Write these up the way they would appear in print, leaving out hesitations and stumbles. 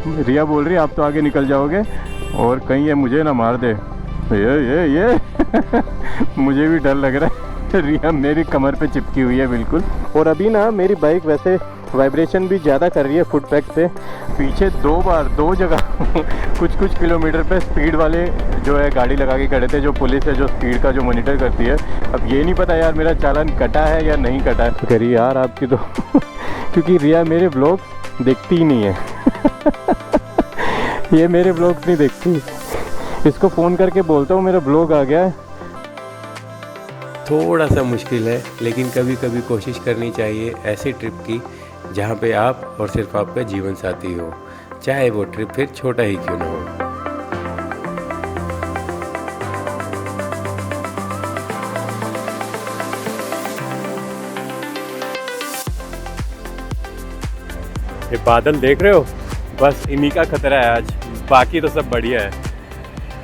रिया बोल रही है आप तो आगे निकल जाओगे और कहीं ये मुझे ना मार दे। ये मुझे भी डर लग रहा है। रिया मेरी कमर पे चिपकी हुई है बिल्कुल। और अभी ना मेरी बाइक वैसे वाइब्रेशन भी ज़्यादा कर रही है फुट पैक से। पीछे दो जगह कुछ किलोमीटर पे स्पीड वाले जो है गाड़ी लगा के खड़े थे, जो पुलिस है जो स्पीड का जो मॉनिटर करती है। अब ये नहीं पता यार मेरा चालान कटा है या नहीं कटा है। करिए यार आपकी तो क्योंकि रिया मेरे ब्लॉग देखती ही नहीं है। ये मेरे ब्लॉग नहीं देखती। इसको फ़ोन करके बोलता हूँ मेरा ब्लॉग आ गया है। थोड़ा सा मुश्किल है, लेकिन कभी कभी कोशिश करनी चाहिए ऐसी ट्रिप की जहाँ पे आप और सिर्फ आपका जीवन साथी हो, चाहे वो ट्रिप फिर छोटा ही क्यों ना हो। ये बादल देख रहे हो, बस इन्हीं का खतरा है आज, बाकी तो सब बढ़िया है।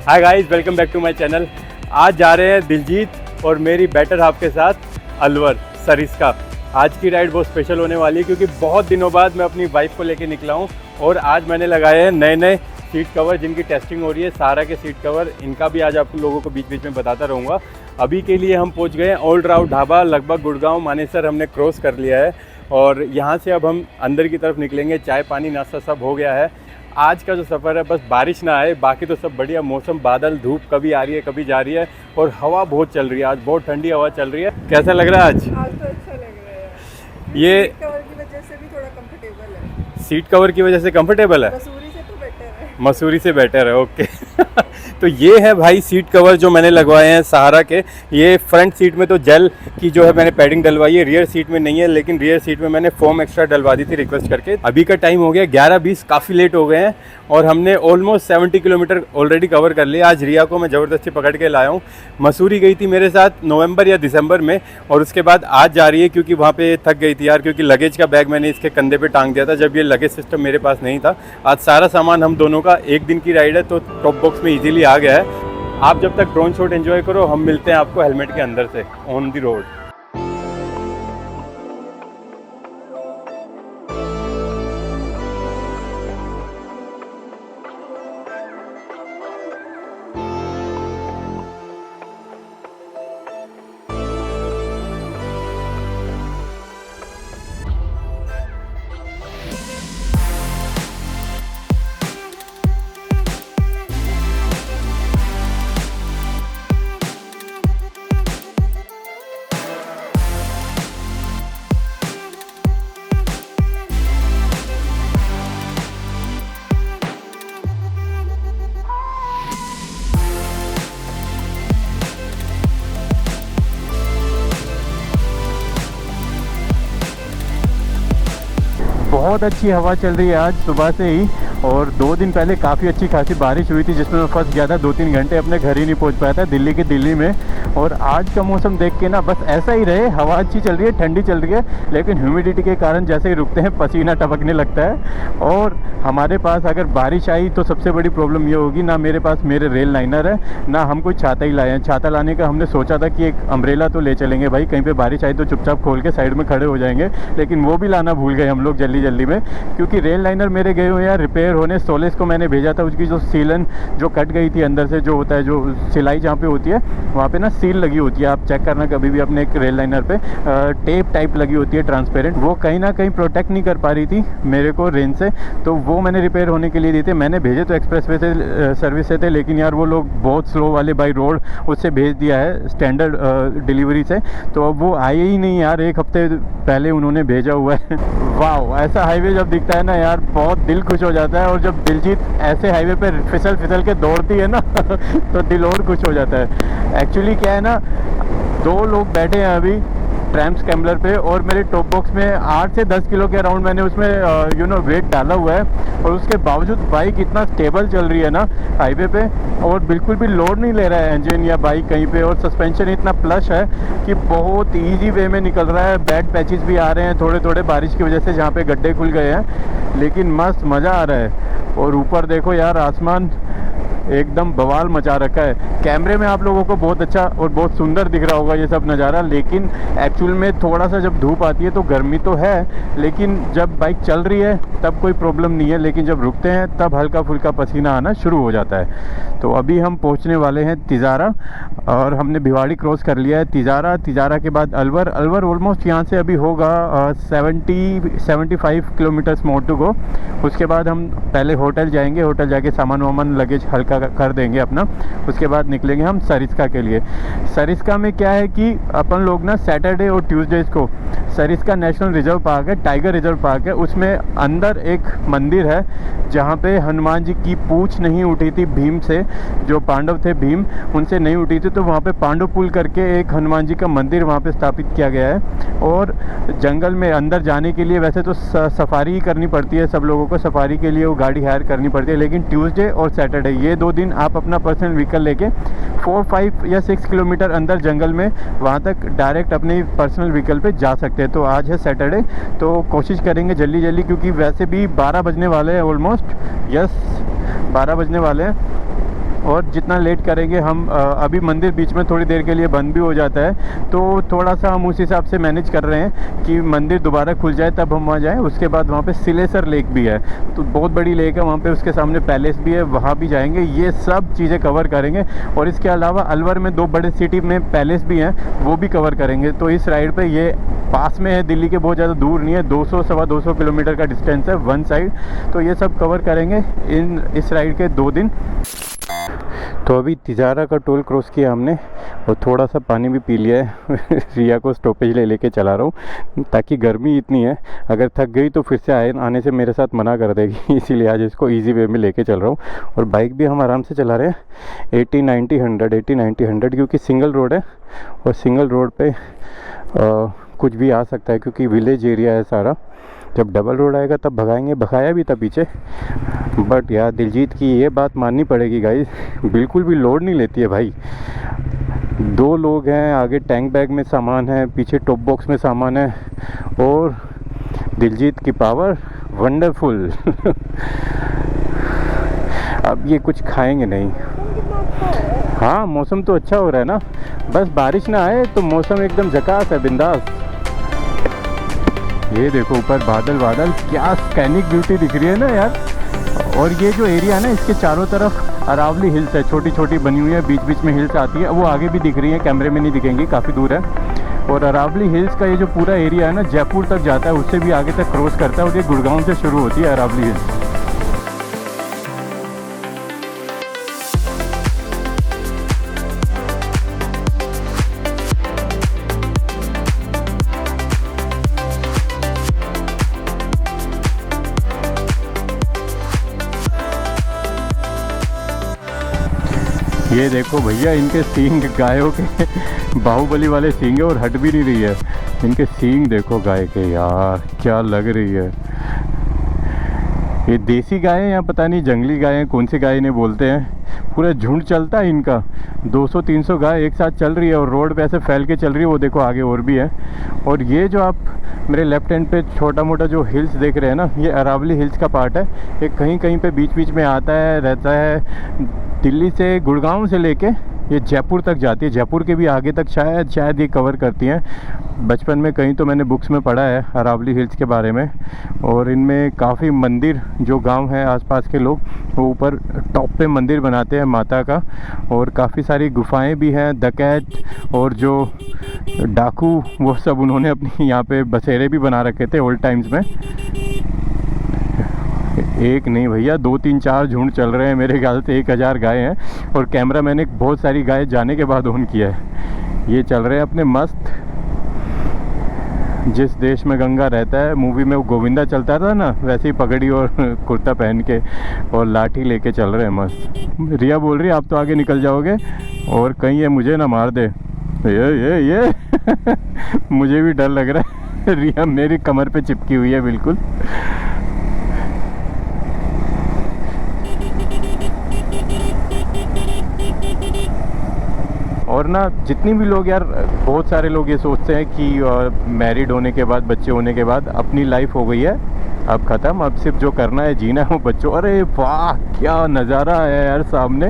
Hi guys, welcome back to my channel. आज जा रहे हैं दिलजीत और मेरी बेटर हाफ के साथ अलवर सरिस्का। आज की राइड बहुत स्पेशल होने वाली है क्योंकि बहुत दिनों बाद मैं अपनी वाइफ को लेके निकला हूँ और आज मैंने लगाए हैं नए सीट कवर जिनकी टेस्टिंग हो रही है। सहारा के सीट कवर, इनका भी आज आप लोगों को बीच बीच में बताता रहूँगा। अभी के लिए हम पहुँच गए हैं ओल्ड राउत ढाबा, लगभग गुड़गांव मानेसर हमने क्रॉस कर लिया है और यहाँ से अब हम अंदर की तरफ निकलेंगे। चाय पानी नाश्ता सब हो गया है। आज का जो सफ़र है बस बारिश ना आए, बाकी तो सब बढ़िया मौसम, बादल धूप कभी आ रही है कभी जा रही है और हवा बहुत चल रही है। आज बहुत ठंडी हवा चल रही है। कैसा लग रहा है आज? आज तो अच्छा लग रहा है। ये सीट कवर की वजह से भी थोड़ा कंफर्टेबल है। सीट कवर की वजह से कंफर्टेबल है, मसूरी से तो बेटर है। मसूरी से बेटर है। ओके। तो ये है भाई सीट कवर जो मैंने लगवाए हैं सहारा के। ये फ्रंट सीट में तो जेल की जो है मैंने पैडिंग डलवाई है, रियर सीट में नहीं है, लेकिन रियर सीट में मैंने फोम एक्स्ट्रा डलवा दी थी रिक्वेस्ट करके। अभी का टाइम हो गया 11:20, काफ़ी लेट हो गए हैं और हमने ऑलमोस्ट 70 किलोमीटर ऑलरेडी कवर कर लिया। आज रिया को मैं ज़बरदस्ती पकड़ के लाया हूँ। मसूरी गई थी मेरे साथ नवंबर या दिसंबर में और उसके बाद आज जा रही है क्योंकि वहाँ पे थक गई थी यार, क्योंकि लगेज का बैग मैंने इसके कंधे पे टांग दिया था जब ये लगेज सिस्टम मेरे पास नहीं था। आज सारा सामान हम दोनों का एक दिन की राइड है तो टॉप बॉक्स में इजीली आ गया है। आप जब तक ड्रोन शॉट एंजॉय करो, हम मिलते हैं आपको हेलमेट के अंदर से ऑन द रोड। बहुत अच्छी हवा चल रही है आज सुबह से ही और 2 दिन पहले काफ़ी अच्छी खासी बारिश हुई थी जिसमें मैं फंस गया था। 2-3 घंटे अपने घर ही नहीं पहुंच पाया था दिल्ली में। और आज का मौसम देख के ना बस ऐसा ही रहे। हवा अच्छी चल रही है, ठंडी चल रही है, लेकिन ह्यूमिडिटी के कारण जैसे ही रुकते हैं पसीना टपकने लगता है। और हमारे पास अगर बारिश आई तो सबसे बड़ी प्रॉब्लम ये होगी, ना मेरे पास मेरे रेल लाइनर है, ना हम कोई छाता ही लाए हैं। छाता लाने का हमने सोचा था कि एक अम्ब्रेला तो ले चलेंगे भाई, कहीं पर बारिश आई तो चुपचाप खोल के साइड में खड़े हो जाएंगे, लेकिन वो भी लाना भूल गए हम लोग जल्दी में। क्योंकि रेल लाइनर मेरे गए हुए हैं रिपेयर होने। सोलेस को मैंने भेजा था, उसकी जो सीलन जो कट गई थी अंदर से, जो होता है जो सिलाई जहाँ पे होती है वहाँ पे ना सील लगी होती है। आप चेक करना कभी भी अपने एक रेल लाइनर पे टेप टाइप लगी होती है ट्रांसपेरेंट, वो कहीं ना कहीं प्रोटेक्ट नहीं कर पा रही थी मेरे को रेन से, तो वो मैंने रिपेयर होने के लिए दी थी। मैंने भेजे तो एक्सप्रेसवे से सर्विस से थे, लेकिन यार वो लोग बहुत स्लो वाले बाई रोड उससे भेज दिया है स्टैंडर्ड डिलीवरी से, तो अब वो आए ही नहीं यार। 1 हफ्ते पहले उन्होंने भेजा हुआ है। वाह, ऐसा हाईवे जब दिखता है ना यार बहुत दिल खुश हो जाता है। और जब दिलजीत ऐसे हाईवे पे फिसल के दौड़ती है ना तो दिल और खुश हो जाता है। एक्चुअली क्या है ना, 2 लोग बैठे हैं अभी ट्रैम स्कैम्बलर पे और मेरे टॉप बॉक्स में 8 से 10 किलो के अराउंड मैंने उसमें वेट डाला हुआ है और उसके बावजूद बाइक इतना स्टेबल चल रही है ना हाईवे पे और बिल्कुल भी लोड नहीं ले रहा है इंजन या बाइक कहीं पे। और सस्पेंशन इतना प्लस है कि बहुत इजी वे में निकल रहा है। बैड पैचेस भी आ रहे हैं थोड़े बारिश की वजह से जहाँ पे गड्ढे खुल गए हैं, लेकिन मस्त मज़ा आ रहा है। और ऊपर देखो यार आसमान एकदम बवाल मचा रखा है। कैमरे में आप लोगों को बहुत अच्छा और बहुत सुंदर दिख रहा होगा ये सब नज़ारा, लेकिन एक्चुअल में थोड़ा सा जब धूप आती है तो गर्मी तो है, लेकिन जब बाइक चल रही है तब कोई प्रॉब्लम नहीं है, लेकिन जब रुकते हैं तब हल्का फुल्का पसीना आना शुरू हो जाता है। तो अभी हम पहुंचने वाले हैं तिजारा, और हमने भिवाड़ी क्रॉस कर लिया है। तिजारा के बाद अलवर ऑलमोस्ट यहाँ से अभी होगा 75 किलोमीटर्स मोर टू गो। उसके बाद हम पहले होटल जाएंगे, होटल जाके सामान वामान लगेज हल्का कर देंगे अपना। उसके बाद निकलेंगे हम सरिस्का के लिए। सरिस्का में क्या है कि अपन लोग ना सैटरडे और ट्यूसडेज को, सरिस्का नेशनल रिजर्व पार्क है, टाइगर रिजर्व पार्क है, उसमें अंदर एक मंदिर है जहाँ पे हनुमान जी की पूंछ नहीं उठी थी भीम से, जो पांडव थे भीम उनसे नहीं उठी थी, तो वहाँ पे पांडव पुल करके एक हनुमान जी का मंदिर वहाँ पे स्थापित किया गया है। और जंगल में अंदर जाने के लिए वैसे तो सफारी ही करनी पड़ती है, सब लोगों को सफारी के लिए वो गाड़ी हायर करनी पड़ती है, लेकिन ट्यूसडे और सैटरडे ये 2 दिन आप अपना पर्सनल व्हीकल लेके 4, 5 या 6 किलोमीटर अंदर जंगल में वहाँ तक डायरेक्ट अपने पर्सनल व्हीकल पे जा सकते हैं। तो आज है सैटरडे, तो कोशिश करेंगे जल्दी क्योंकि वैसे भी 12 बजने वाले हैं ऑलमोस्ट, यस 12 बजने वाले हैं। और जितना लेट करेंगे हम, अभी मंदिर बीच में थोड़ी देर के लिए बंद भी हो जाता है, तो थोड़ा सा हम उस हिसाब से मैनेज कर रहे हैं कि मंदिर दोबारा खुल जाए तब हम वहाँ जाएं। उसके बाद वहाँ पे सिलेसर लेक भी है, तो बहुत बड़ी लेक है वहाँ पे, उसके सामने पैलेस भी है, वहाँ भी जाएंगे, ये सब चीज़ें कवर करेंगे। और इसके अलावा अलवर में 2 बड़े सिटी में पैलेस भी हैं, वो भी कवर करेंगे। तो इस राइड पर ये पास में है, दिल्ली के बहुत ज़्यादा दूर नहीं है, 200-225 किलोमीटर का डिस्टेंस है वन साइड। तो ये सब कवर करेंगे इस राइड के 2 दिन। तो अभी तिजारा का टोल क्रॉस किया हमने और थोड़ा सा पानी भी पी लिया है। रिया को स्टॉपेज लेके चला रहा हूँ ताकि गर्मी इतनी है, अगर थक गई तो फिर से आने से मेरे साथ मना कर देगी, इसीलिए आज इसको इजी वे में लेके चल रहा हूँ। और बाइक भी हम आराम से चला रहे हैं 80-90-100 क्योंकि सिंगल रोड है, और सिंगल रोड पे कुछ भी आ सकता है क्योंकि विलेज एरिया है सारा। जब डबल रोड आएगा तब भगाएंगे, भगाया भी था पीछे। बट यार दिलजीत की ये बात माननी पड़ेगी गाइस, बिल्कुल भी लोड नहीं लेती है भाई। 2 लोग हैं, आगे टैंक बैग में सामान है, पीछे टॉप बॉक्स में सामान है, और दिलजीत की पावर वंडरफुल। अब ये कुछ खाएंगे नहीं। हाँ मौसम तो अच्छा हो रहा है ना, बस बारिश ना आए तो मौसम एकदम झकास है, बिंदास। ये देखो ऊपर बादल, क्या स्कैनिक ब्यूटी दिख रही है ना यार। और ये जो एरिया है ना, इसके चारों तरफ अरावली हिल्स है, छोटी छोटी बनी हुई है, बीच में हिल्स आती है, वो आगे भी दिख रही है, कैमरे में नहीं दिखेंगी, काफ़ी दूर है। और अरावली हिल्स का ये जो पूरा एरिया है ना, जयपुर तक जाता है, उससे भी आगे तक क्रॉस करता है, और ये गुड़गांव से शुरू होती है अरावली हिल्स। ये देखो भैया, इनके सींग गायों के बाहुबली वाले सींग है, और हट भी नहीं रही है। इनके सींग देखो गाय के, यार क्या लग रही है। ये देसी गाय है या पता नहीं जंगली गाय है, कौन सी गाय इन्हें बोलते हैं। पूरा झुंड चलता है इनका, 200-300 गाय एक साथ चल रही है, और रोड पे ऐसे फैल के चल रही है। वो देखो आगे और भी है। और ये जो आप मेरे लेफ्ट हैंड पे छोटा मोटा जो हिल्स देख रहे हैं ना, ये अरावली हिल्स का पार्ट है। ये कहीं कहीं पे बीच में आता है, रहता है। दिल्ली से, गुड़गांव से लेके ये जयपुर तक जाती है, जयपुर के भी आगे तक शायद ये कवर करती हैं। बचपन में कहीं तो मैंने बुक्स में पढ़ा है अरावली हिल्स के बारे में। और इनमें काफ़ी मंदिर, जो गांव हैं आसपास के लोग, वो ऊपर टॉप पे मंदिर बनाते हैं माता का। और काफ़ी सारी गुफाएं भी हैं, डकैत और जो डाकू, वो सब उन्होंने अपनी यहाँ पे बसेरे भी बना रखे थे ओल्ड टाइम्स में। एक नहीं भैया, 2-3-4 झुंड चल रहे हैं, मेरे ख्याल से 1000 गाय हैं। और कैमरा मैंने बहुत सारी गाय जाने के बाद ऑन किया है। ये चल रहे हैं अपने मस्त। जिस देश में गंगा रहता है मूवी में वो गोविंदा चलता था ना, वैसे ही पगड़ी और कुर्ता पहन के और लाठी लेके चल रहे हैं मस्त। रिया बोल रही है आप तो आगे निकल जाओगे और कहीं ये मुझे ना मार दे। ये मुझे भी डर लग रहा है। रिया मेरी कमर पे चिपकी हुई है बिल्कुल। और ना जितनी भी लोग यार, बहुत सारे लोग ये सोचते हैं कि मैरिड होने के बाद, बच्चे होने के बाद अपनी लाइफ हो गई है, अब ख़त्म, अब सिर्फ जो करना है जीना है वो बच्चों। अरे वाह क्या नज़ारा है यार सामने,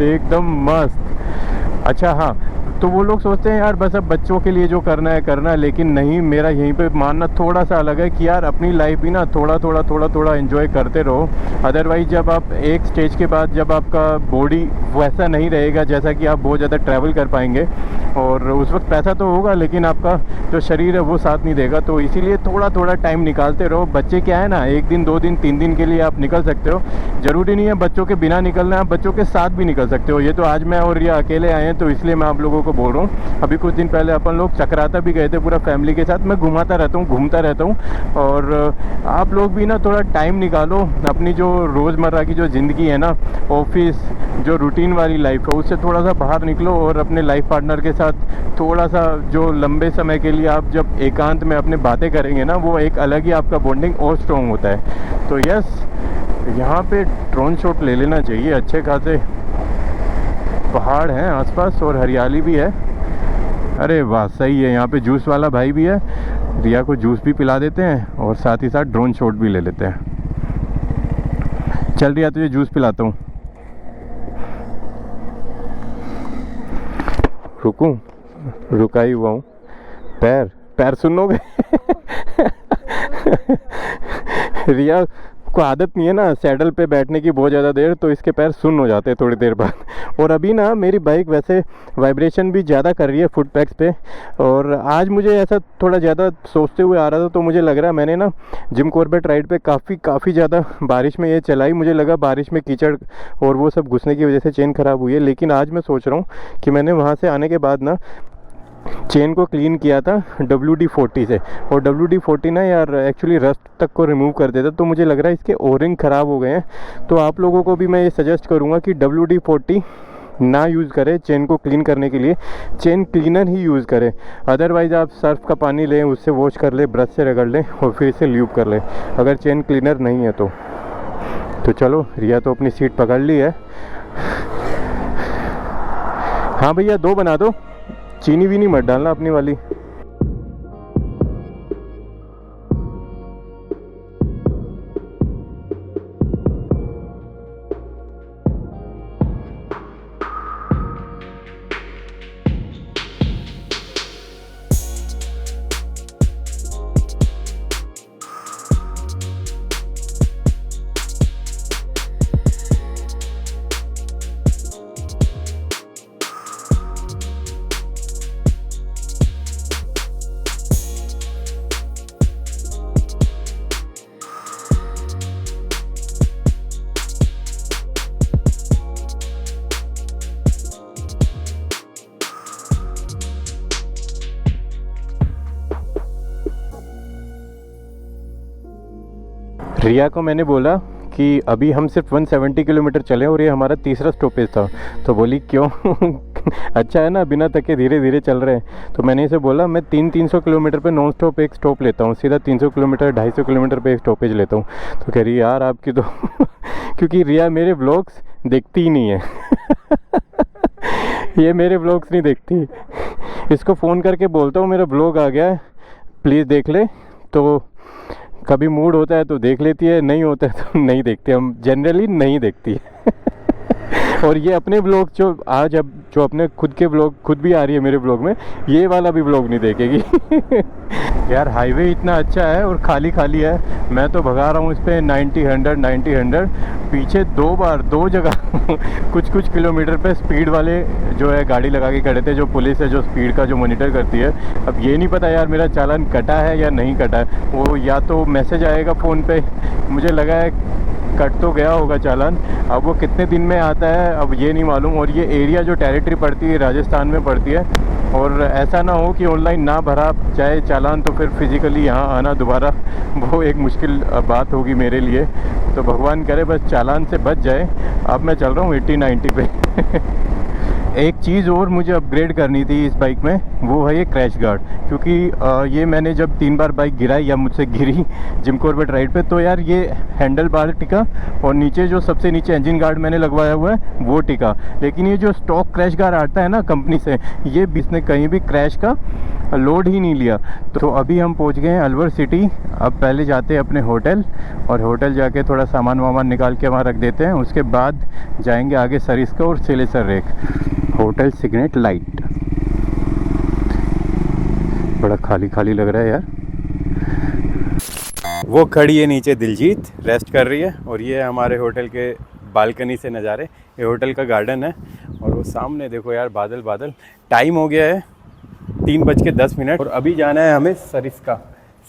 एकदम मस्त। अच्छा हाँ, तो वो लोग सोचते हैं यार बस अब बच्चों के लिए जो करना है, लेकिन नहीं, मेरा यहीं पे मानना थोड़ा सा अलग है कि यार अपनी लाइफ भी ना थोड़ा थोड़ा एंजॉय करते रहो। अदरवाइज़ जब आप एक स्टेज के बाद जब आपका बॉडी वैसा नहीं रहेगा जैसा कि आप बहुत ज़्यादा ट्रैवल कर पाएंगे, और उस वक्त पैसा तो होगा लेकिन आपका जो शरीर है वो साथ नहीं देगा। तो इसीलिए थोड़ा टाइम निकालते रहो। बच्चे क्या है ना, 1 दिन 2 दिन 3 दिन के लिए आप निकल सकते हो, ज़रूरी नहीं है बच्चों के बिना निकलना, आप बच्चों के साथ भी निकल सकते हो। ये तो आज मैं और ये अकेले आए हैं तो इसलिए मैं आप लोगों को बोल रहा हूँ। अभी कुछ दिन पहले अपन लोग चक्राता भी गए थे पूरा फैमिली के साथ। मैं घुमाता रहता हूँ, घूमता रहता हूँ, और आप लोग भी ना थोड़ा टाइम निकालो, अपनी जो रोज़मर्रा की जो ज़िंदगी है ना, ऑफिस जो रूटीन वाली लाइफ है उससे थोड़ा सा बाहर निकलो, और अपने लाइफ पार्टनर के साथ थोड़ा सा जो लंबे समय के लिए आप जब एकांत में अपने बातें करेंगे ना, वो एक अलग ही आपका बॉन्डिंग और स्ट्रॉन्ग होता है। तो यस, यहाँ पे ड्रोन शॉट ले लेना चाहिए। अच्छे खासे पहाड़ हैं आसपास और हरियाली भी है। अरे वाह सही है, यहाँ पे जूस वाला भाई भी है, रिया को जूस भी पिला देते हैं और साथ ही साथ ड्रोन शॉट भी ले लेते हैं। चल रिया तुझे जूस पिलाता हूँ। रुकूं? रुका ही हुआ हूँ। पैर सुनोगे? रिया को आदत नहीं है ना सैडल पे बैठने की बहुत ज़्यादा देर, तो इसके पैर सुन्न हो जाते हैं थोड़ी देर बाद। और अभी ना मेरी बाइक वैसे वाइब्रेशन भी ज़्यादा कर रही है फुट पैक्स पे, और आज मुझे ऐसा थोड़ा ज़्यादा सोचते हुए आ रहा था, तो मुझे लग रहा है मैंने ना जिम कॉर्बेट राइड पे काफ़ी ज़्यादा बारिश में ये चलाई। मुझे लगा बारिश में कीचड़ और वो सब घुसने की वजह से चेन ख़राब हुई है, लेकिन आज मैं सोच रहा हूँ कि मैंने वहाँ से आने के बाद ना चेन को क्लीन किया था WD-40 से, और WD-40 ना यार एक्चुअली रस्ट तक को रिमूव कर देता। तो मुझे लग रहा है इसके ओरिंग ख़राब हो गए हैं। तो आप लोगों को भी मैं ये सजेस्ट करूँगा कि WD-40 ना यूज़ करें चेन को क्लीन करने के लिए, चेन क्लीनर ही यूज़ करें। अदरवाइज़ आप सर्फ का पानी लें, उससे वॉश कर लें, ब्रश से रगड़ लें और फिर इसे ल्यूब कर लें, अगर चेन क्लीनर नहीं है तो चलो, रिया तो अपनी सीट पकड़ ली है। हाँ भैया 2 बना दो, चीनी भी नहीं मत डालना अपनी वाली। रिया को मैंने बोला कि अभी हम सिर्फ 170 किलोमीटर चले और ये हमारा तीसरा स्टॉपेज था। तो बोली क्यों? अच्छा है ना, बिना थके धीरे धीरे चल रहे हैं। तो मैंने इसे बोला मैं 300 किलोमीटर पे नॉन स्टॉप एक स्टॉप लेता हूँ, सीधा 300 किलोमीटर 250 किलोमीटर पे एक स्टॉपेज लेता हूँ। तो कह रही यार आपकी तो क्योंकि रिया मेरे व्लॉग्स देखती ही नहीं है। ये मेरे व्लॉग्स नहीं देखती। इसको फ़ोन करके बोलता हूँ मेरा व्लॉग आ गया है, प्लीज़ देख ले। तो कभी मूड होता है तो देख लेती है, नहीं होता है तो नहीं देखती। हम जनरली नहीं देखती है। और ये अपने व्लॉग जो आज अब जो अपने खुद के व्लॉग खुद भी आ रही है मेरे व्लॉग में, ये वाला भी व्लॉग नहीं देखेगी। यार हाईवे इतना अच्छा है और खाली खाली है। मैं तो भगा रहा हूँ इस पर 90-100 पीछे 2 जगह कुछ किलोमीटर पे स्पीड वाले जो है गाड़ी लगा के खड़े थे, जो पुलिस है जो स्पीड का जो मॉनिटर करती है। अब ये नहीं पता यार मेरा चालान कटा है या नहीं कटा है, वो या तो मैसेज आएगा फ़ोन पे, मुझे लगा है कट तो गया होगा चालान, अब वो कितने दिन में आता है अब ये नहीं मालूम। और ये एरिया जो टेरिटरी पड़ती है राजस्थान में पड़ती है, और ऐसा ना हो कि ऑनलाइन ना भरा जाए चालान तो फिर फिज़िकली यहाँ आना दोबारा वो एक मुश्किल बात होगी मेरे लिए। तो भगवान करे बस चालान से बच जाए। अब मैं चल रहा हूँ 80-90 पे। एक चीज़ और मुझे अपग्रेड करनी थी इस बाइक में, वो है ये क्रैश गार्ड। क्योंकि ये मैंने जब 3 बार बाइक गिराई या मुझसे गिरी जिम कॉर्बेट राइड पे, तो यार ये हैंडल बार टिका और नीचे जो सबसे नीचे इंजन गार्ड मैंने लगवाया हुआ है वो टिका। लेकिन ये जो स्टॉक क्रैश गार्ड आता है ना कंपनी से, ये इसने कहीं भी क्रैश का लोड ही नहीं लिया। तो अभी हम पहुंच गए हैं अलवर सिटी। अब पहले जाते हैं अपने होटल, और होटल जाके थोड़ा सामान वामान निकाल के वहाँ रख देते हैं। उसके बाद जाएंगे आगे सरिस्का और Siliserh lake. Hotel Signet light. बड़ा खाली खाली लग रहा है यार। वो खड़ी है नीचे दिलजीत, रेस्ट कर रही है, और ये हमारे होटल के बालकनी से नज़ारे। ये होटल का गार्डन है, और वो सामने देखो यार बादल बादल। टाइम हो गया है 3:10 और अभी जाना है हमें सरिस्का।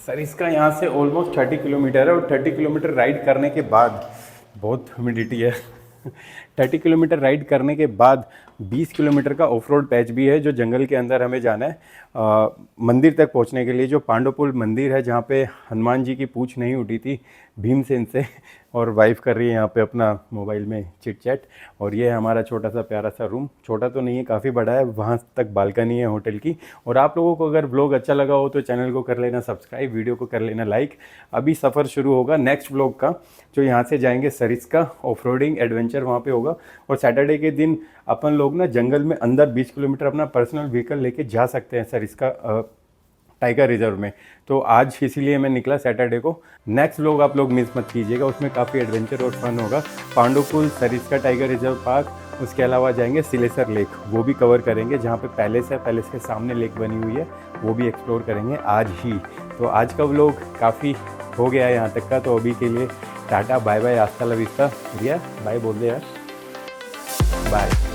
सरिस्का यहाँ से ऑलमोस्ट 30 किलोमीटर है, और 30 किलोमीटर राइड करने के बाद, बहुत ह्यूमिडिटी है 30 किलोमीटर राइड करने के बाद 20 किलोमीटर का ऑफ रोड पैच भी है, जो जंगल के अंदर हमें जाना है मंदिर तक पहुंचने के लिए। जो पांडवपुल मंदिर है, जहां पे हनुमान जी की पूंछ नहीं उठी थी भीमसेन से, और वाइफ कर रही है यहाँ पे अपना मोबाइल में चिट चैट। और ये है हमारा छोटा सा प्यारा सा रूम। छोटा तो नहीं है, काफ़ी बड़ा है, वहाँ तक बालकनी है होटल की। और आप लोगों को अगर व्लॉग अच्छा लगा हो तो चैनल को कर लेना सब्सक्राइब, वीडियो को कर लेना लाइक। अभी सफ़र शुरू होगा नेक्स्ट व्लॉग का, जो यहाँ से जाएंगे सरिस्का। ऑफ रोडिंग एडवेंचर वहाँ पे होगा। और सैटरडे के दिन अपन लोग ना जंगल में अंदर 20 किलोमीटर अपना पर्सनल व्हीकल लेके जा सकते हैं सरिस्का टाइगर रिजर्व में। तो आज इसीलिए मैं निकला सैटरडे को। नेक्स्ट व्लॉग आप लोग मिस मत कीजिएगा, उसमें काफ़ी एडवेंचर और फन होगा। पांडवपुल, सरिस्का टाइगर रिजर्व पार्क, उसके अलावा जाएंगे सिलेसर लेक, वो भी कवर करेंगे, जहाँ पे पैलेस है, पैलेस के सामने लेक बनी हुई है, वो भी एक्सप्लोर करेंगे आज ही। तो आज का व्लॉग काफ़ी हो गया है यहाँ तक का। तो अभी के लिए टाटा बाय बाय, आस्ता ला विस्ता। रिया बाय बोल दे यार, बाय।